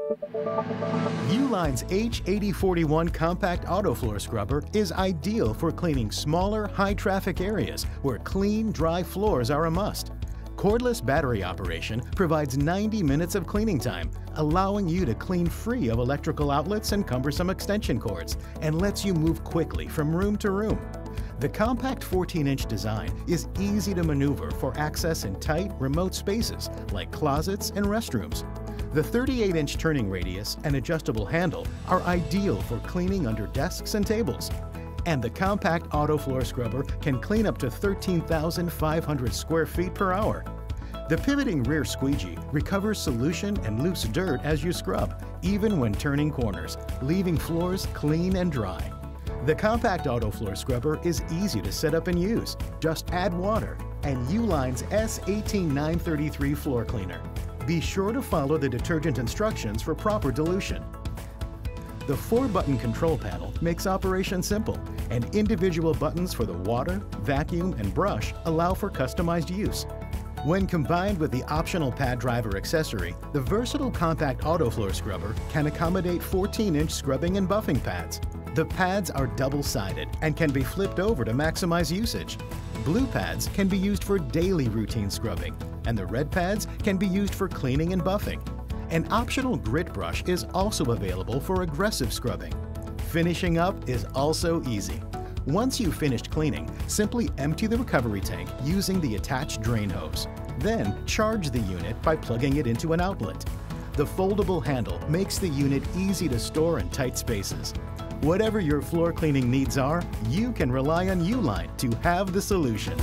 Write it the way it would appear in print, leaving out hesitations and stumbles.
Uline's H8041 Compact Auto Floor Scrubber is ideal for cleaning smaller, high-traffic areas where clean, dry floors are a must. Cordless battery operation provides 90 minutes of cleaning time, allowing you to clean free of electrical outlets and cumbersome extension cords, and lets you move quickly from room to room. The compact 14-inch design is easy to maneuver for access in tight, remote spaces like closets and restrooms. The 38-inch turning radius and adjustable handle are ideal for cleaning under desks and tables. And the compact auto floor scrubber can clean up to 13,500 square feet per hour. The pivoting rear squeegee recovers solution and loose dirt as you scrub, even when turning corners, leaving floors clean and dry. The compact auto floor scrubber is easy to set up and use. Just add water and Uline's S18933 floor cleaner. Be sure to follow the detergent instructions for proper dilution. The 4-button control panel makes operation simple, and individual buttons for the water, vacuum, and brush allow for customized use. When combined with the optional pad driver accessory, the versatile compact auto floor scrubber can accommodate 14-inch scrubbing and buffing pads. The pads are double-sided and can be flipped over to maximize usage. Blue pads can be used for daily routine scrubbing, and the red pads can be used for cleaning and buffing. An optional grit brush is also available for aggressive scrubbing. Finishing up is also easy. Once you've finished cleaning, simply empty the recovery tank using the attached drain hose. Then charge the unit by plugging it into an outlet. The foldable handle makes the unit easy to store in tight spaces. Whatever your floor cleaning needs are, you can rely on Uline to have the solution.